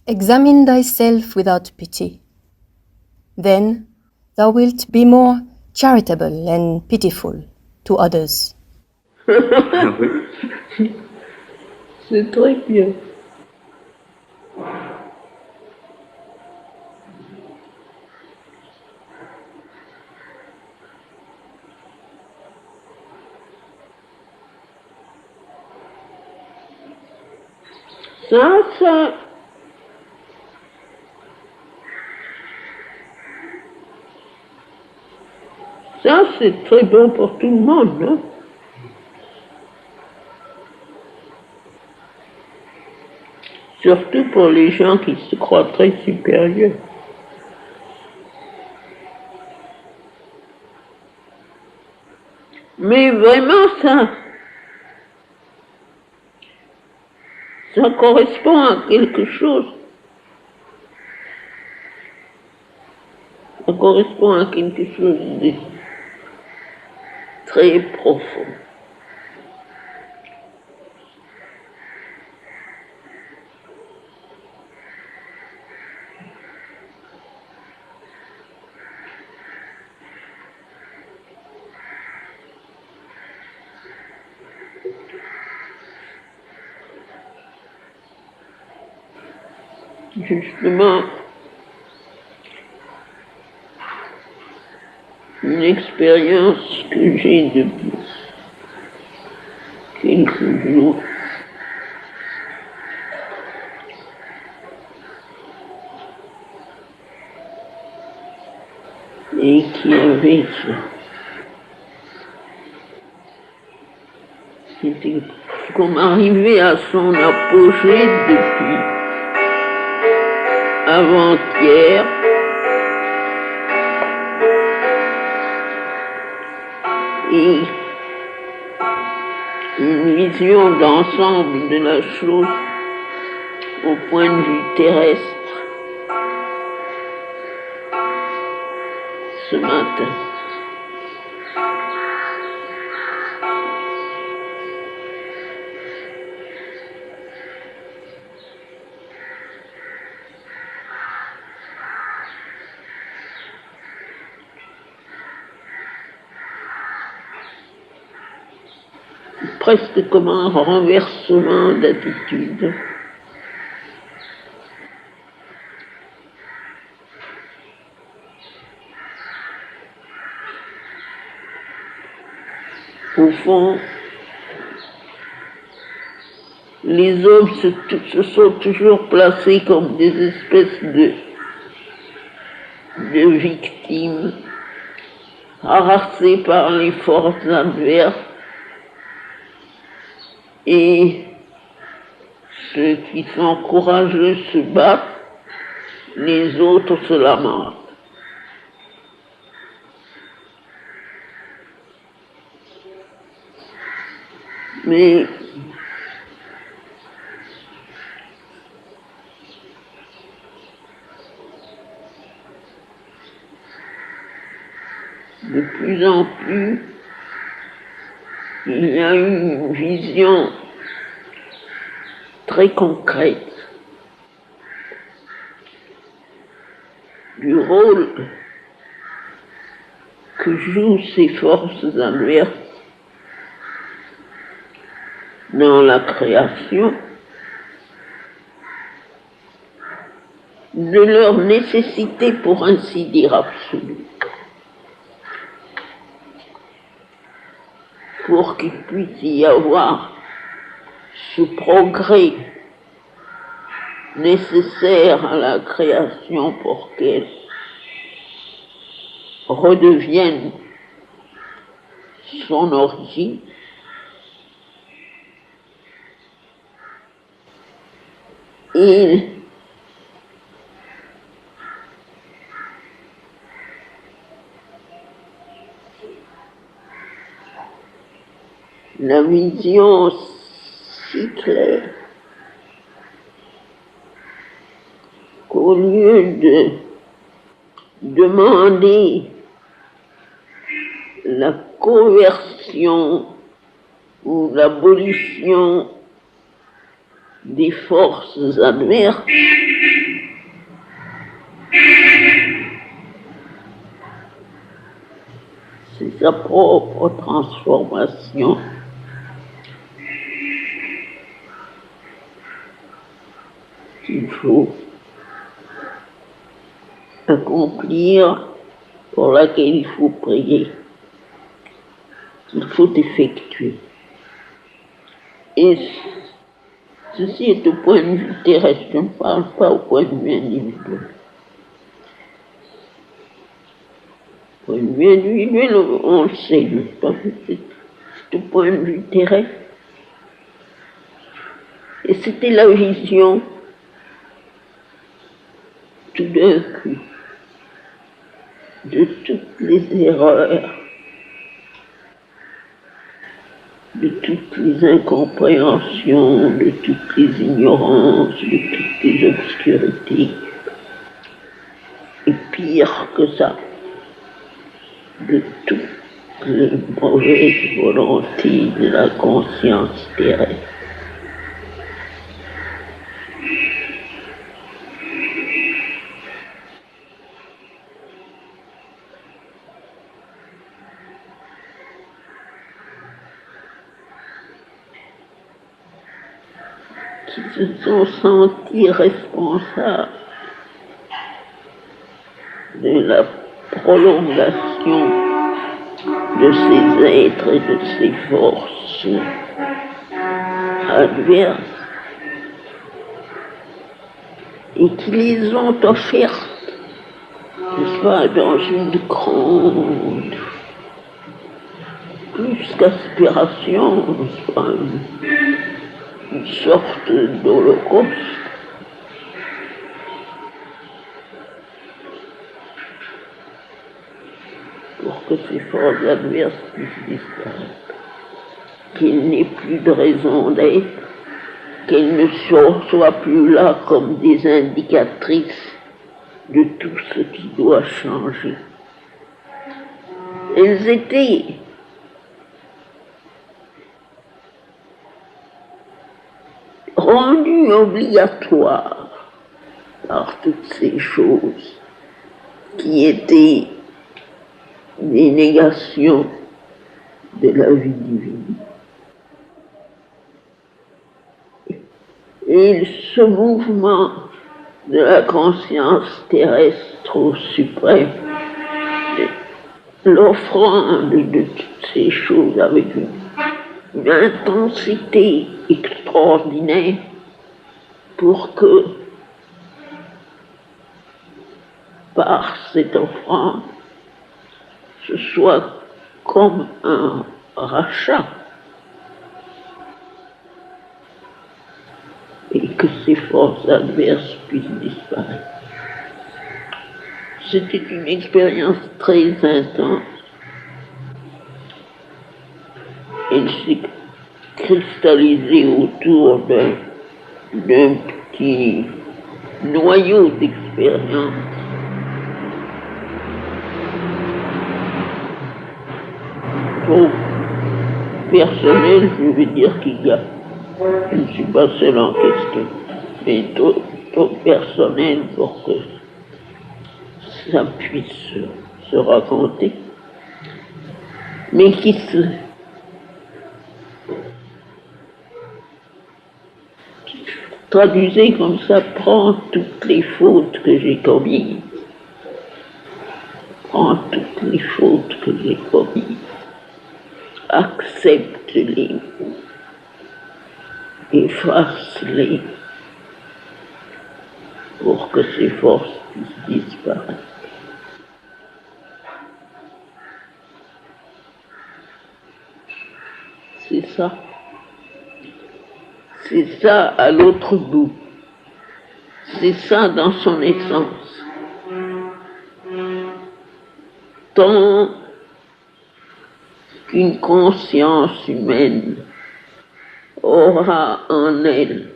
Examine thyself without pity. Then thou wilt be more charitable and pitiful to others. Ah oui. C'est très bien. Ça, c'est très bon pour tout le monde, hein? Surtout pour les gens qui se croient très supérieurs. Mais vraiment, ça correspond à quelque chose. Ça correspond à quelque chose de très profond. Justement, une expérience que j'ai depuis quelques jours. Et qui avait c'était comme arrivé à son apogée depuis avant-hier. Et une vision d'ensemble de la chose au point de vue terrestre ce matin. Presque comme un renversement d'attitude. Au fond, les hommes se sont toujours placés comme des espèces de victimes, harassées par les forces adverses, et ceux qui sont courageux se battent, les autres se lamentent. Mais de plus en plus, il y a une vision très concrète du rôle que jouent ces forces adverses dans la création, de leur nécessité pour ainsi dire absolue, pour qu'il puisse y avoir ce progrès nécessaire à la création pour qu'elle redevienne son origine. Et la vision si claire qu'au lieu de demander la conversion ou l'abolition des forces adverses, c'est sa propre transformation qu'il faut accomplir, pour laquelle il faut prier, qu'il faut effectuer. Et ceci est au point de vue terrestre, je ne parle pas au point de vue individuel. Au point de vue individuel, on le sait, c'est au point de vue terrestre. Et c'était la vision, tout d'un coup, de toutes les erreurs, de toutes les incompréhensions, de toutes les ignorances, de toutes les obscurités. Et pire que ça, de toutes les mauvaises volontés de la conscience terrestre. Qui se sont sentis responsables de la prolongation de ces êtres et de ces forces adverses et qui les ont offertes, n'est-ce pas, dans une grande, plus qu'aspiration, n'est-ce pas, une sorte d'holocauste. Pour que ces forces adverses puissent disparaître, qu'il n'ait plus de raison d'être, qu'elles ne soient plus là comme des indicatrices de tout ce qui doit changer. Elles étaient rendues obligatoires par toutes ces choses qui étaient des négations de la vie divine. Et ce mouvement de la conscience terrestre suprême, l'offrande de toutes ces choses avec une intensité extraordinaire pour que, par cette offrande, ce soit comme un rachat et que ces forces adverses puissent disparaître. C'était une expérience très intense. Elle s'est cristallisée autour d'un petit noyau d'expérience. Au personnel, je veux dire qu'il y a, je ne suis pas seul en question, mais trop personnel pour que ça puisse se raconter, mais qui se traduisait comme ça, prend toutes les fautes que j'ai commises, prend toutes les fautes que j'ai commises, accepte-les, efface-les, pour que ces forces puissent disparaître. C'est ça. C'est ça à l'autre bout. C'est ça dans son essence. Tant qu'une conscience humaine aura en elle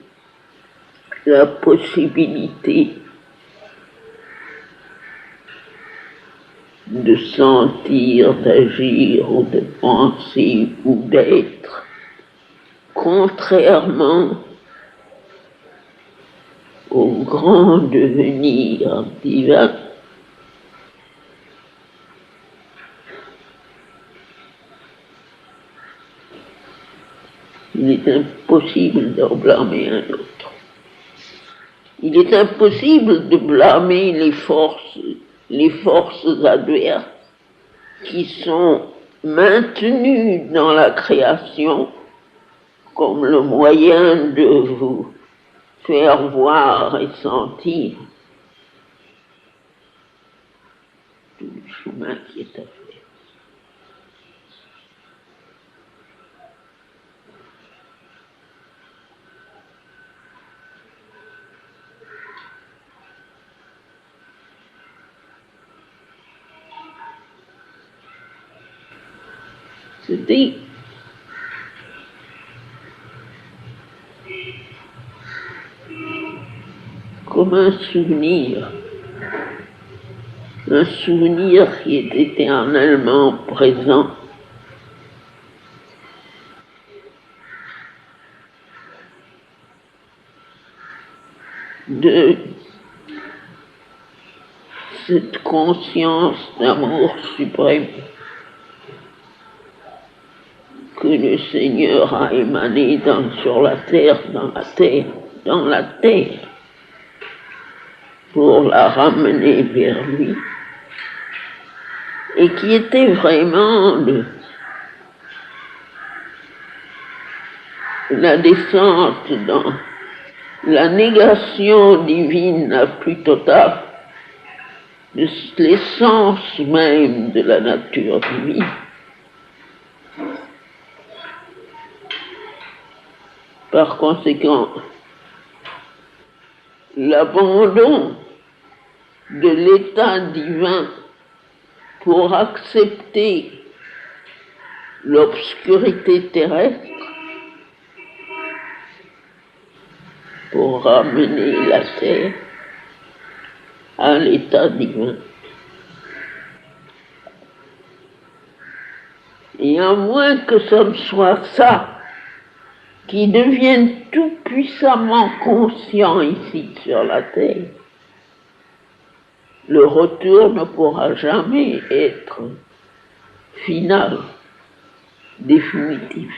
la possibilité de sentir, d'agir ou de penser ou d'être contrairement au grand devenir divin, Il est impossible de blâmer un autre. Il est impossible de blâmer les forces adverses qui sont maintenues dans la création comme le moyen de vous faire voir et sentir tout le chemin qui est à faire. C'était comme un souvenir qui est éternellement présent. De cette conscience d'amour suprême que le Seigneur a émané sur la terre, dans la terre, pour la ramener vers lui, et qui était vraiment la descente dans la négation divine la plus totale de l'essence même de la nature divine. Par conséquent, l'abandon de l'état divin pour accepter l'obscurité terrestre, pour ramener la terre à l'état divin. Et à moins que ce ne soit ça qui devienne tout puissamment conscient ici sur la terre, le retour ne pourra jamais être final, définitif.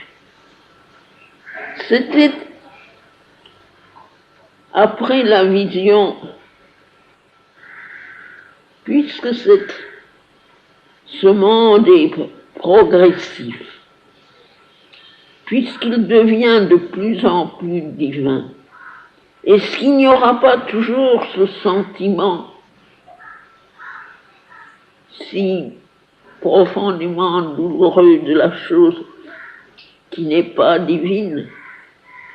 C'était après la vision, puisque ce monde est progressif, puisqu'il devient de plus en plus divin, est-ce qu'il n'y aura pas toujours ce sentiment si profondément douloureux de la chose qui n'est pas divine,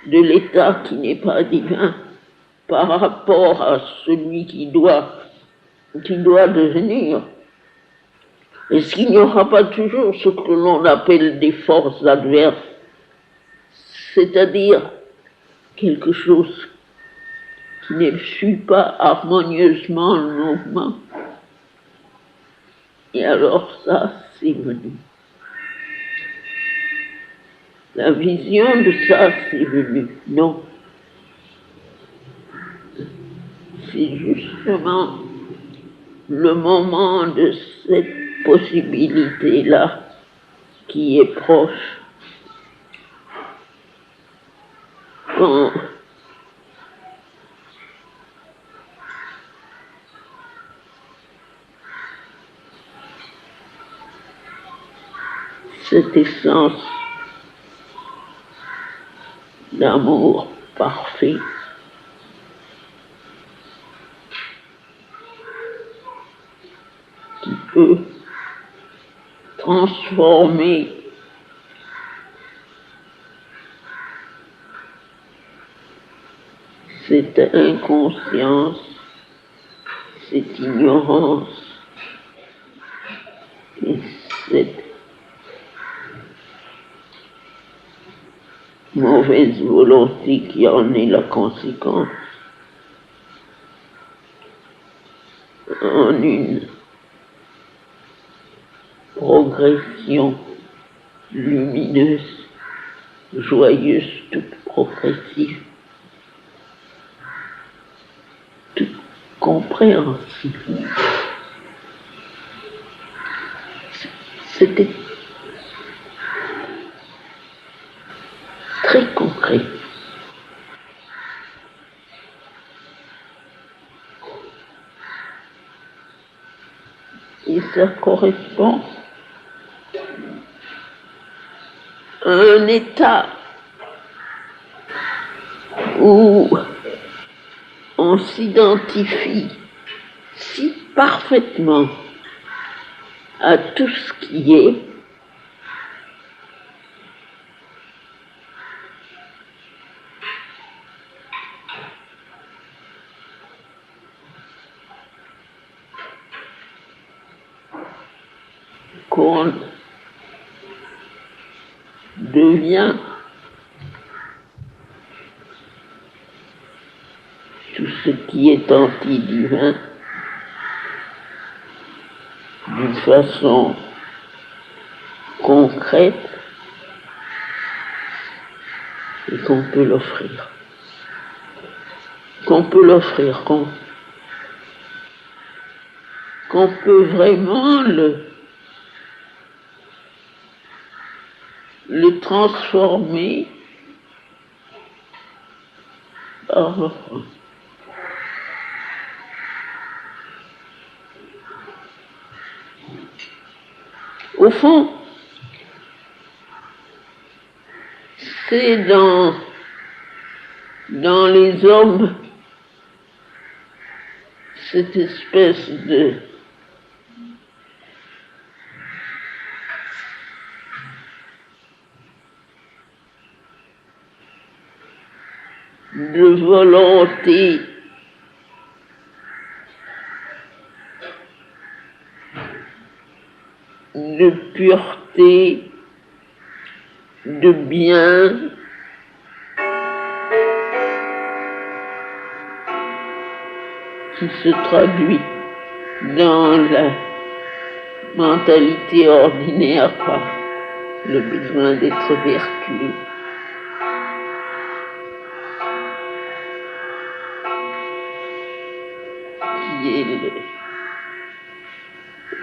de l'état qui n'est pas divin, par rapport à celui qui doit devenir? Est-ce qu'il n'y aura pas toujours ce que l'on appelle des forces adverses, c'est-à-dire quelque chose qui ne suit pas harmonieusement le mouvement? Et alors ça, c'est venu. La vision de ça, c'est venu. Non. C'est justement le moment de cette possibilité-là qui est proche. Quand cette essence d'amour parfait qui peut transformer cette inconscience, cette ignorance et cette mauvaise volonté qui en est la conséquence en une progression lumineuse, joyeuse, toute progressive, toute compréhensible. C'était très ça correspond à un état où on s'identifie si parfaitement à tout ce qui est qu'on devient tout ce qui est anti-divin d'une façon concrète et qu'on peut l'offrir. Qu'on peut vraiment le transformer par l'offrande. Au fond, c'est dans les hommes cette espèce de volonté de pureté, de bien, qui se traduit dans la mentalité ordinaire par le besoin d'être vertueux. Qui est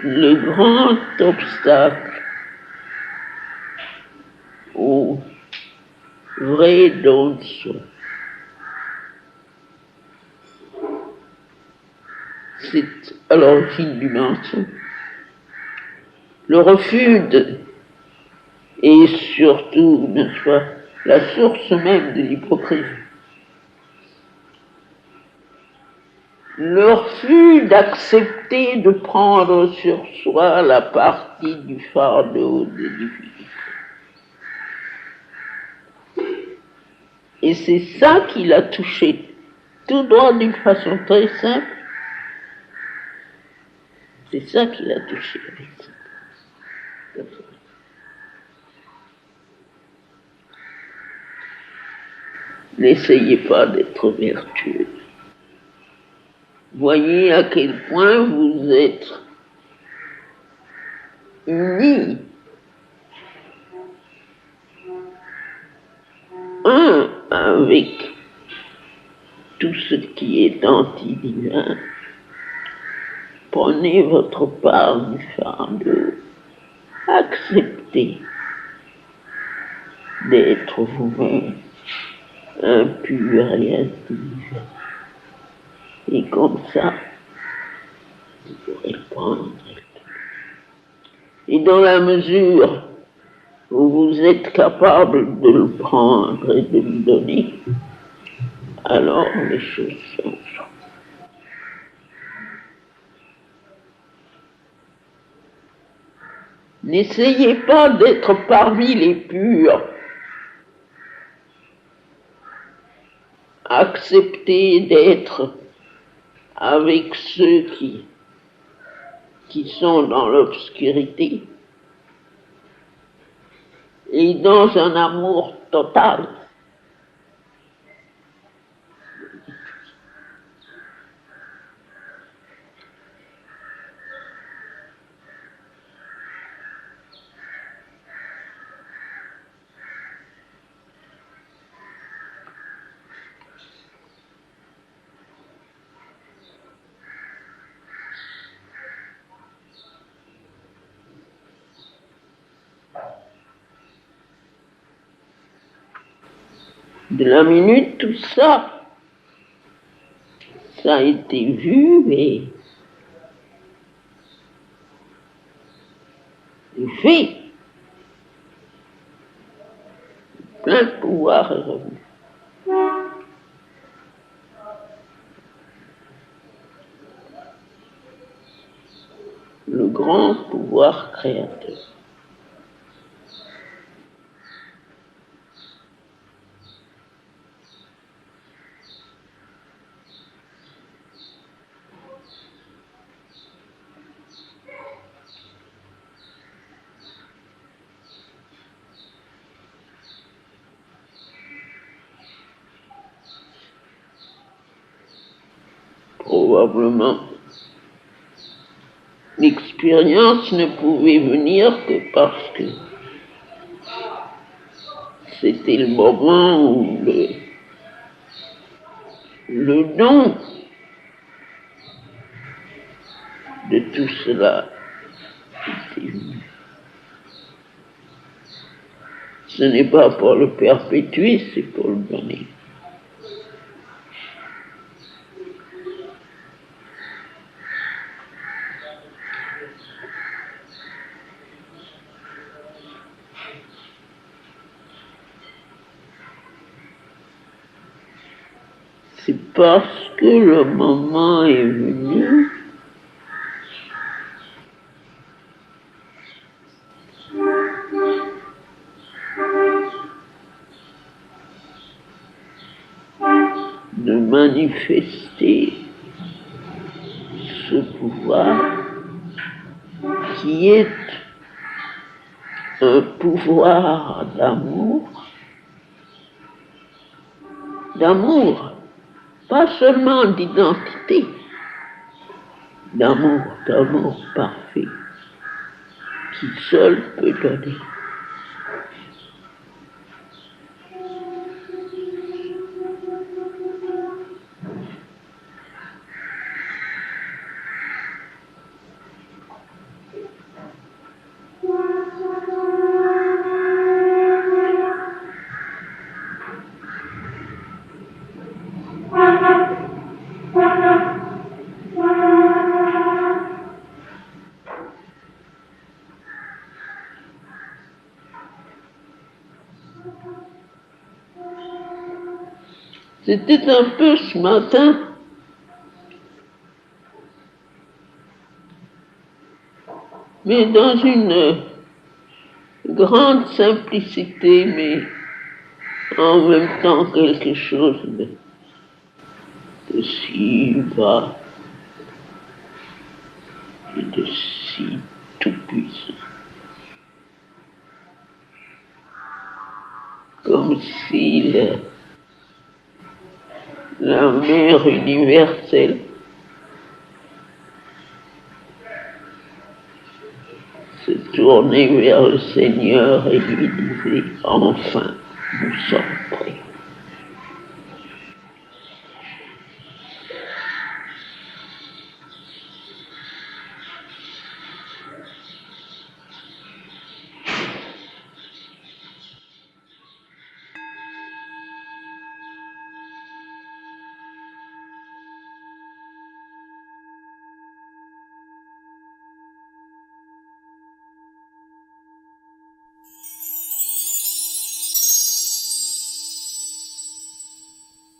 le grand obstacle au vrai don de soi. C'est à l'origine du mensonge. Le refus et surtout, n'est-ce pas, la source même de l'hypocrisie. Le refus d'accepter de prendre sur soi la partie du fardeau des difficultés. Et c'est ça qui l'a touché, tout droit d'une façon très simple. C'est ça qui l'a touché avec ça. N'essayez pas d'être vertueux. Voyez à quel point vous êtes unis, un avec tout ce qui est anti-divin. Prenez votre part du fardeau, acceptez d'être vous-même impur et intelligent. Et comme ça, vous pourrez le prendre. Et dans la mesure où vous êtes capable de le prendre et de le donner, alors les choses changent. N'essayez pas d'être parmi les purs. Acceptez d'être avec ceux qui sont dans l'obscurité et dans un amour total. De la minute, tout ça, ça a été vu et plein de pouvoir est revenu. Le grand pouvoir créateur. Probablement, l'expérience ne pouvait venir que parce que c'était le moment où le don de tout cela était venu. Ce n'est pas pour le perpétuer, c'est pour le donner. C'est parce que le moment est venu de manifester ce pouvoir qui est un pouvoir d'amour, pas seulement d'identité, d'amour parfait, qui seul peut donner. C'était un peu ce matin, mais dans une grande simplicité, mais en même temps quelque chose de si bas et de si tout-puissant. Comme si la mère universelle se tournait vers le Seigneur et lui disait: enfin, nous sommes prêts.